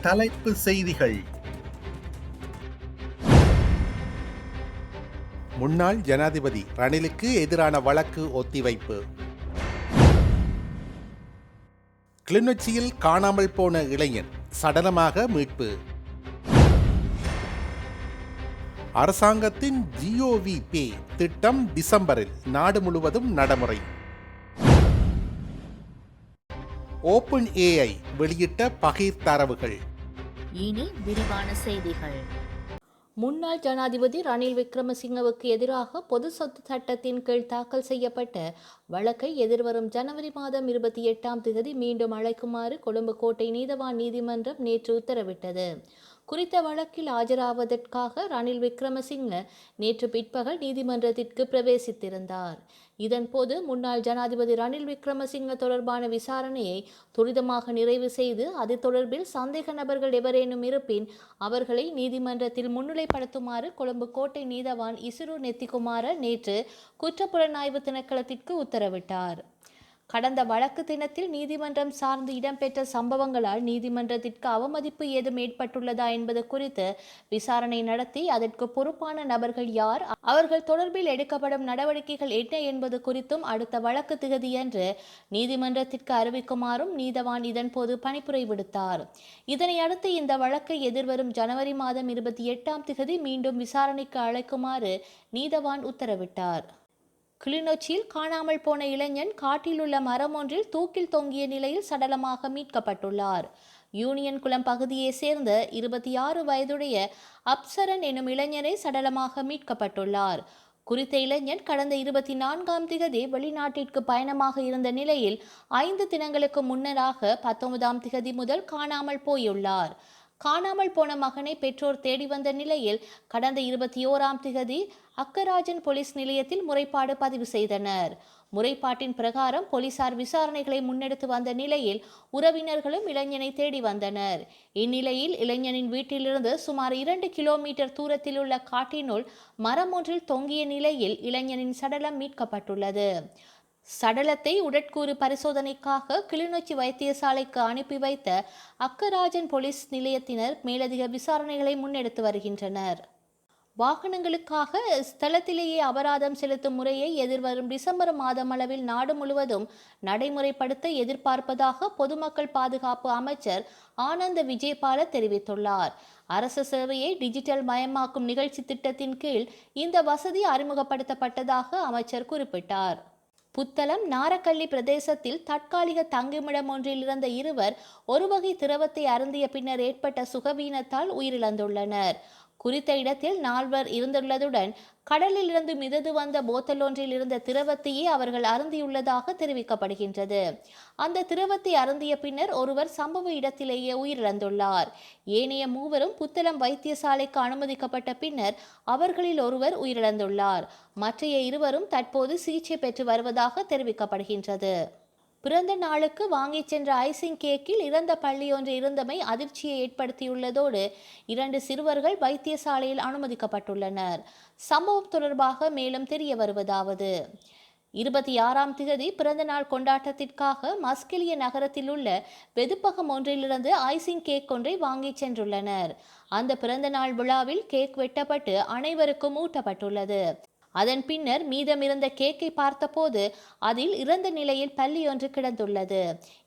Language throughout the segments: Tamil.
தலைப்பு செய்திகள். முன்னாள் ஜனாதிபதி ரணிலுக்கு எதிரான வழக்கு ஒத்திவைப்பு. கிளிநொச்சியில் காணாமல் போன இளைஞன் சடலமாக மீட்பு. அரசாங்கத்தின் ஜிஓவி பே திட்டம் டிசம்பரில் நாடு முழுவதும் நடைமுறை. ஓப்பன் ஏஐ வெளியிட்ட பகிர் தரவுகள். இனி விரிவான செய்திகள். முன்னாள் ஜனாதிபதி ரணில் விக்ரமசிங்கவுக்கு எதிராக பொது சொத்து சட்டத்தின் கீழ் தாக்கல் செய்யப்பட்ட வழக்கை எதிர்வரும் ஜனவரி மாதம் 28 மீண்டும் அழைக்குமாறு கொழும்பு கோட்டை நீதவான் நீதிமன்றம் நேற்று உத்தரவிட்டது. குறித்த வழக்கில் ஆஜராவதற்காக ரணில் விக்ரமசிங்க நேற்று பிற்பகல் நீதிமன்றத்திற்கு பிரவேசித்திருந்தார். இதன்போது முன்னாள் ஜனாதிபதி ரணில் விக்ரமசிங்க தொடர்பான விசாரணையை துரிதமாக நிறைவு செய்து அது தொடர்பில் சந்தேக நபர்கள் எவரேனும் இருப்பின் அவர்களை நீதிமன்றத்தில் முன்னிலைப்படுத்துமாறு கொழும்பு கோட்டை நீதவான் இசுரு நெத்திகுமார நேற்று குற்றப்புலனாய்வு திணைக்களத்திற்கு உத்தரவிட்டார். கடந்த வழக்கு தினத்தில் நீதிமன்றம் சார்ந்து இடம்பெற்ற சம்பவங்களால் நீதிமன்றத்திற்கு அவமதிப்பு ஏதும் ஏற்பட்டுள்ளதா என்பது குறித்து விசாரணை நடத்தி அதற்கு பொறுப்பான நபர்கள் யார், அவர்கள் தொடர்பில் எடுக்கப்படும் நடவடிக்கைகள் என்ன என்பது குறித்தும் அடுத்த வழக்கு திகதியன்று நீதிமன்றத்திற்கு அறிவிக்குமாறும் நீதவான் இதன்போது பணிப்புரை விடுத்தார். இதனை அடுத்து இந்த வழக்கை எதிர்வரும் ஜனவரி மாதம் 28 மீண்டும் விசாரணைக்கு அழைக்குமாறு நீதவான் உத்தரவிட்டார். கிளிநொச்சியில் காணாமல் போன இளைஞன் காட்டில் உள்ள மரம் ஒன்றில் தூக்கில் தொங்கிய நிலையில் சடலமாக மீட்கப்பட்டுள்ளார். யூனியன் குளம் பகுதியை சேர்ந்த 26 வயதுடைய அப்சரன் எனும் இளைஞரை சடலமாக மீட்கப்பட்டுள்ளார். குறித்த இளைஞன் கடந்த 24 வெளிநாட்டிற்கு பயணமாக இருந்த நிலையில் 5 தினங்களுக்கு முன்னராக 19 முதல் காணாமல் போயுள்ளார். காணாமல் போன மகனை பெற்றோர் தேடி வந்த நிலையில் கடந்த 21 அக்கராஜன் போலீஸ் நிலையத்தில் முறைப்பாடு பதிவு செய்தனர். முறைப்பாட்டின் பிரகாரம் போலீசார் விசாரணைகளை முன்னெடுத்து வந்த நிலையில் உறவினர்களும் இளைஞனை தேடி வந்தனர். இந்நிலையில் இளைஞனின் வீட்டிலிருந்து சுமார் 2 கிலோமீட்டர் தூரத்தில் உள்ள காட்டினுள் மரம் ஒன்றில் தொங்கிய நிலையில் இளைஞனின் சடலம் மீட்கப்பட்டுள்ளது. சடலத்தை உடற்கூறு பரிசோதனைக்காக கிளிநொச்சி வைத்தியசாலைக்கு அனுப்பி வைத்த அக்கராஜன் போலீஸ் நிலையத்தினர் மேலதிக விசாரணைகளை முன்னெடுத்து வருகின்றனர். வாகனங்களுக்காக ஸ்தலத்திலேயே அபராதம் செலுத்தும் முறையை எதிர்வரும் டிசம்பர் மாதம் அளவில் நாடு முழுவதும் நடைமுறைப்படுத்த எதிர்பார்ப்பதாக பொதுமக்கள் பாதுகாப்பு அமைச்சர் ஆனந்த விஜயபால தெரிவித்துள்ளார். அரசு சேவையை டிஜிட்டல் மயமாக்கும் நிகழ்ச்சி திட்டத்தின் கீழ் இந்த வசதி அறிமுகப்படுத்தப்பட்டதாக அமைச்சர் குறிப்பிட்டார். புத்தளம் நாரக்கள்ளி பிரதேசத்தில் தற்காலிக தங்குமிடம் ஒன்றில் இருந்த இருவர் ஒரு வகை திரவத்தை அருந்திய பின்னர் ஏற்பட்ட சுகவீனத்தால் உயிரிழந்துள்ளனர். குறித்த இடத்தில் 4 இருந்துள்ளதுடன் கடலில் இருந்து மிதந்து வந்த போத்தல் ஒன்றில் இருந்த திரவத்தையே அவர்கள் அருந்தியுள்ளதாக தெரிவிக்கப்படுகின்றது. அந்த திரவத்தை அருந்திய பின்னர் ஒருவர் சம்பவ இடத்திலேயே உயிரிழந்துள்ளார். ஏனைய 3 புத்தளம் வைத்தியசாலைக்கு அனுமதிக்கப்பட்ட பின்னர் அவர்களில் ஒருவர் உயிரிழந்துள்ளார். மற்றைய 2 தற்போது சிகிச்சை பெற்று வருவதாக தெரிவிக்கப்படுகின்றது. பிறந்த நாளுக்கு வாங்கிச் சென்ற ஐசிங் கேக்கில் இறந்த பள்ளி ஒன்று இருந்தமை அதிர்ச்சியை ஏற்படுத்தியுள்ளதோடு 2 சிறுவர்கள் வைத்தியசாலையில் அனுமதிக்கப்பட்டுள்ளனர். சம்பவம் தொடர்பாக மேலும் தெரிய வருவதாவது: 26 பிறந்த நாள் கொண்டாட்டத்திற்காக மஸ்கெலிய நகரத்தில் உள்ள வெதுப்பகம் ஒன்றிலிருந்து ஐசிங் கேக் ஒன்றை வாங்கிச் சென்றுள்ளனர். அந்த பிறந்த நாள் விழாவில் கேக் வெட்டப்பட்டு அனைவருக்கும் ஊட்டப்பட்டுள்ளது. அதன் பின்னர் மீதமிருந்த கேக்கை பார்த்தபோது அதில் இறந்த நிலையில் பல்லி ஒன்று கிடந்துள்ளது.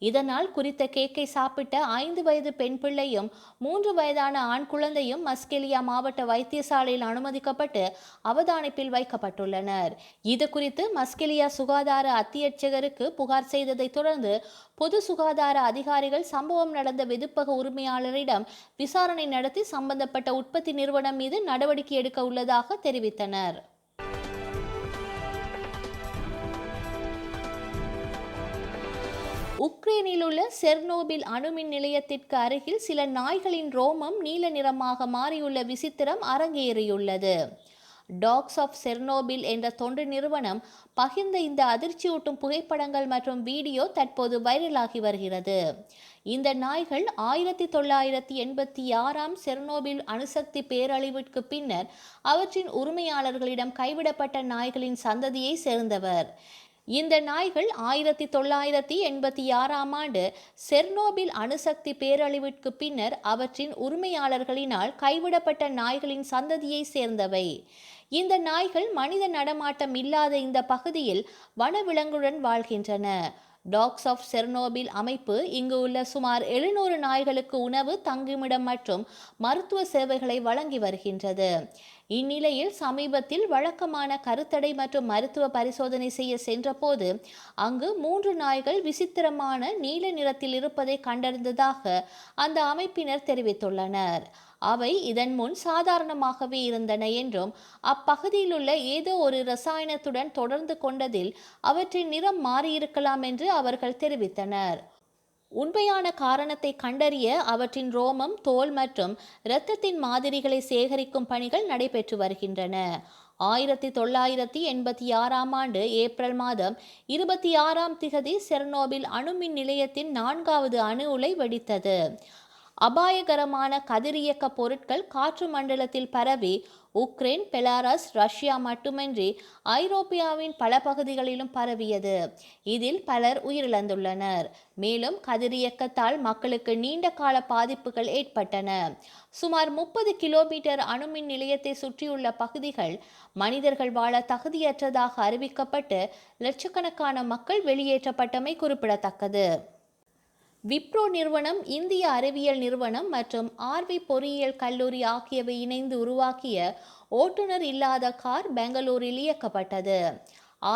இதனால் குறித்த கேக்கை சாப்பிட்ட 5 வயது பெண் பிள்ளையும் 3 வயதான ஆண் குழந்தையும் மஸ்கெலியா மாவட்ட வைத்தியசாலையில் அனுமதிக்கப்பட்டு அவதானிப்பில் வைக்கப்பட்டுள்ளனர். இது குறித்து மஸ்கெலியா சுகாதார அத்தியட்சகருக்கு புகார் செய்ததை தொடர்ந்து பொது சுகாதார அதிகாரிகள் சம்பவம் நடந்த வெதுப்பக உரிமையாளரிடம் விசாரணை நடத்தி சம்பந்தப்பட்ட உற்பத்தி நிறுவனம் மீது நடவடிக்கை எடுக்க உள்ளதாக தெரிவித்தனர். உக்ரைனில் உள்ள செர்னோபில் அணுமின் நிலையத்திற்கு அருகில் சில நாய்களின் ரோமம் நீல நிறமாக மாறியுள்ள விசித்திரம் அரங்கேறியுள்ளது. டாக்ஸ் ஆஃப் செர்னோபில் என்ற தொண்டு நிறுவனம் பகிர்ந்த இந்த அதிர்ச்சியூட்டும் புகைப்படங்கள் மற்றும் வீடியோ தற்போது வைரலாகி வருகிறது. இந்த நாய்கள் 1986 செர்னோபில் அணுசக்தி பேரழிவிற்கு பின்னர் அவற்றின் உரிமையாளர்களிடம் கைவிடப்பட்ட நாய்களின் சந்ததியை சேர்ந்தவர். இந்த நாய்கள் 1986ஆம் ஆண்டு செர்னோபில் அணுசக்தி பேரழிவிற்கு பின்னர் அவற்றின் உரிமையாளர்களினால் கைவிடப்பட்ட நாய்களின் சந்ததியை சேர்ந்தவை. இந்த நாய்கள் மனித நடமாட்டம் இல்லாத இந்த பகுதியில் வனவிலங்குடன் வாழ்கின்றன. டாக்ஸ் ஆஃப் செர்னோபில் அமைப்பு இங்கு உள்ள சுமார் 700 நாய்களுக்கு உணவு, தங்குமிடம் மற்றும் மருத்துவ சேவைகளை வழங்கி வருகின்றது. இந்நிலையில் சமீபத்தில் வழக்கமான கருத்தடை மற்றும் மருத்துவ பரிசோதனை செய்ய சென்றபோது அங்கு 3 நாய்கள் விசித்திரமான நீல நிறத்தில் இருப்பதை கண்டறிந்ததாக அந்த அமைப்பினர் தெரிவித்துள்ளனர். அவை இதன் முன் சாதாரணமாகவே இருந்தன என்றும் அப்பகுதியில் உள்ள ஏதோ ஒரு இரசாயனத்துடன் தொடர்ந்து கொண்டதில் அவற்றின் நிறம் மாறியிருக்கலாம் என்று அவர்கள் தெரிவித்தனர். உண்மையான காரணத்தை கண்டறிய அவற்றின் ரோமம், தோல் மற்றும் இரத்தத்தின் மாதிரிகளை சேகரிக்கும் பணிகள் நடைபெற்று வருகின்றன. 1986ஆம் ஆண்டு ஏப்ரல் மாதம் 26ஆம் திகதி செர்னோபில் அணுமின் நிலையத்தின் 4வது அணு உலை வெடித்தது. அபாயகரமான கதிரியக்க பொருட்கள் காற்று மண்டலத்தில் பரவி உக்ரைன், பெலாரஸ், ரஷ்யா மட்டுமின்றி ஐரோப்பியாவின் பல பகுதிகளிலும் பரவியது. இதில் பலர் உயிரிழந்துள்ளனர். மேலும் கதிரியக்கத்தால் மக்களுக்கு நீண்ட கால பாதிப்புகள் ஏற்பட்டன. சுமார் 30 கிலோமீட்டர் அணுமின் நிலையத்தை சுற்றியுள்ள பகுதிகள் மனிதர்கள் வாழ தகுதியற்றதாக அறிவிக்கப்பட்டு லட்சக்கணக்கான மக்கள் வெளியேற்றப்பட்டமை குறிப்பிடத்தக்கது. விப்ரோ நிறுவனம், இந்திய அறிவியல் நிறுவனம் மற்றும் ஆர்வி பொறியியல் கல்லூரி ஆகியவை இணைந்து உருவாக்கிய ஓட்டுநர் இல்லாத கார் பெங்களூரில் இயக்கப்பட்டது.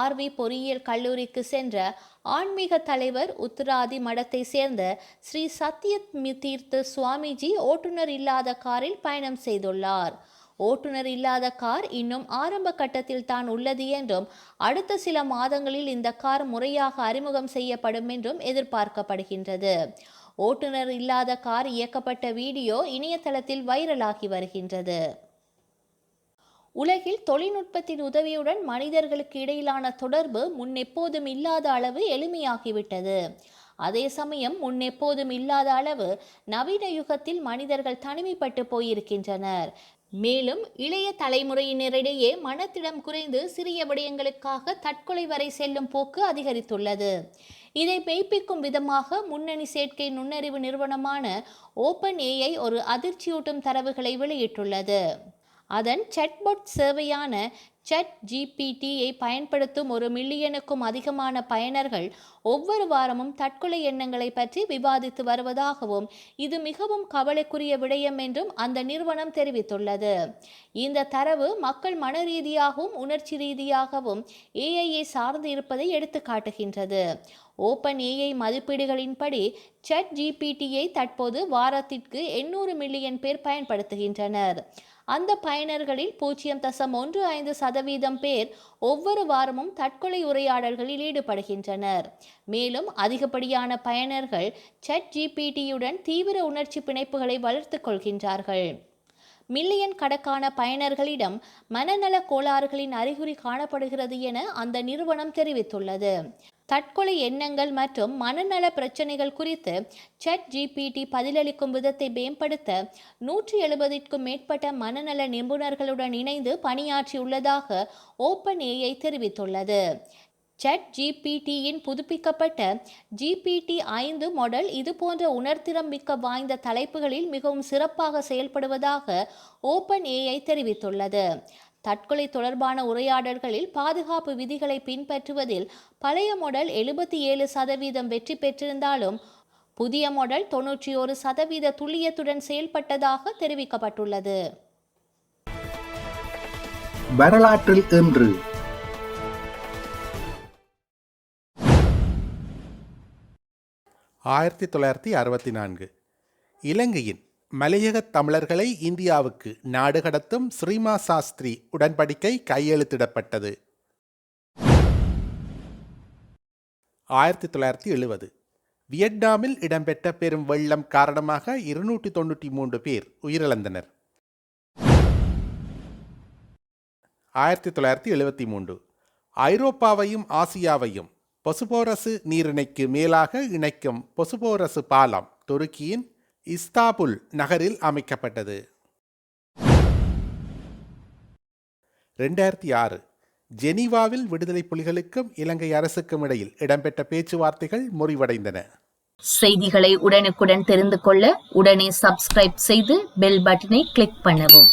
ஆர்வி பொறியியல் கல்லூரிக்கு சென்ற ஆன்மீக தலைவர் உத்தராதி மடத்தை சேர்ந்த ஸ்ரீ சத்ய தீர்த்த சுவாமிஜி ஓட்டுநர் இல்லாத காரில் பயணம் செய்துள்ளார். ஓட்டுநர் இல்லாத கார் இன்னும் ஆரம்ப கட்டத்தில் தான் உள்ளது என்றும் அடுத்த சில மாதங்களில் இந்த கார் முறையாக அறிமுகம் செய்யப்படும் என்றும் எதிர்பார்க்கப்படுகின்றது. ஓட்டுநர் இல்லாத கார் இயக்கப்பட்ட வீடியோ இணையதளத்தில் வைரலாகி வருகின்றது. உலகில் தொழில்நுட்பத்தின் உதவியுடன் மனிதர்களுக்கு இடையிலான தொடர்பு முன்னெப்போதும் இல்லாத அளவு எளிமையாகிவிட்டது. அதே சமயம் முன்னெப்போதும் இல்லாத அளவு நவீன யுகத்தில் மனிதர்கள் தனிமைப்பட்டு போயிருக்கின்றனர். மேலும் இளைய தலைமுறையினரிடையே மனத்திடம் குறைந்து சிறிய விடயங்களுக்காக தற்கொலை வரை செல்லும் போக்கு அதிகரித்துள்ளது. இதை மெய்ப்பிக்கும் விதமாக முன்னணி செயற்கை நுண்ணறிவு நிறுவனமான ஓப்பன் ஏஐ ஒரு அதிர்ச்சியூட்டும் தரவுகளை வெளியிட்டுள்ளது. அதன் சாட்பாட் சேவையான ChatGPT-யை பயன்படுத்தும் 1 மில்லியனுக்கும் அதிகமான பயனர்கள் ஒவ்வொரு வாரமும் தற்கொலை எண்ணங்களை பற்றி விவாதித்து வருவதாகவும் இது மிகவும் கவலைக்குரிய விடயம் என்றும் அந்த நிறுவனம் தெரிவித்துள்ளது. இந்த தரவு மக்கள் மன ரீதியாகவும் உணர்ச்சி ரீதியாகவும் ஏஐயை சார்ந்து இருப்பதை எடுத்து காட்டுகின்றது. ஓப்பன் ஏஐ மதிப்பீடுகளின்படி ChatGPT-யை தற்போது வாரத்திற்கு 800 மில்லியன் பேர் பயன்படுத்துகின்றனர். அந்த பயனர்களில் 0.15% பேர் ஒவ்வொரு வாரமும் தற்கொலை உரையாடல்களில் ஈடுபடுகின்றனர். மேலும் அதிகப்படியான பயனர்கள் ChatGPT-யுடன் தீவிர உணர்ச்சி பிணைப்புகளை வளர்த்துக் கொள்கின்றார்கள். மில்லியன் கணக்கான பயனர்களிடம் மனநல கோளாறுகளின் அறிகுறி காணப்படுகிறது என அந்த நிறுவனம் தெரிவித்துள்ளது. தற்கொலை எண்ணங்கள் மற்றும் மனநல பிரச்சனைகள் குறித்து ChatGPT பதிலளிக்கும் விதத்தை மேம்படுத்த 170க்கும் மேற்பட்ட மனநல நிபுணர்களுடன் இணைந்து பணியாற்றியுள்ளதாக ஓப்பன் ஏஐ தெரிவித்துள்ளது. ChatGPT-யின் புதுப்பிக்கப்பட்ட GPT-5 மாடல் இதுபோன்ற உணர்திறம் மிக்க வாய்ந்த தலைப்புகளில் மிகவும் சிறப்பாக செயல்படுவதாக ஓப்பன் ஏஐ தெரிவித்துள்ளது. தற்கொலை தொடர்பான உரையாடல்களில் பாதுகாப்பு விதிகளை பின்பற்றுவதில் பழைய மாடல் 77% வெற்றி பெற்றிருந்தாலும் புதிய மாடல் 91% துல்லியத்துடன் செயல்பட்டதாக தெரிவிக்கப்பட்டுள்ளது. வரலாற்றில் இன்று 1964 இலங்கையின் மலையக தமிழர்களை இந்தியாவுக்கு நாடு கடத்தும் ஸ்ரீமா சாஸ்திரி உடன்படிக்கை கையெழுத்திடப்பட்டது. 1970 வியட்நாமில் இடம்பெற்ற பெரும் வெள்ளம் காரணமாக 293 பேர் உயிரிழந்தனர். 1973 ஐரோப்பாவையும் ஆசியாவையும் பொசுபோரசு நீரிணைக்கு மேலாக இணைக்கும் பொசுபோரசு பாலம் துருக்கியின் இஸ்தாபுல் நகரில் அமைக்கப்பட்டது. 2006 ஜெனீவாவில் விடுதலை புலிகளுக்கும் இலங்கை அரசுக்கும் இடையில் இடம்பெற்ற பேச்சுவார்த்தைகள் முறிவடைந்தன. செய்திகளை உடனுக்குடன் தெரிந்து கொள்ள உடனே சப்ஸ்கிரைப் செய்து பெல் பட்டனை கிளிக் பண்ணவும்.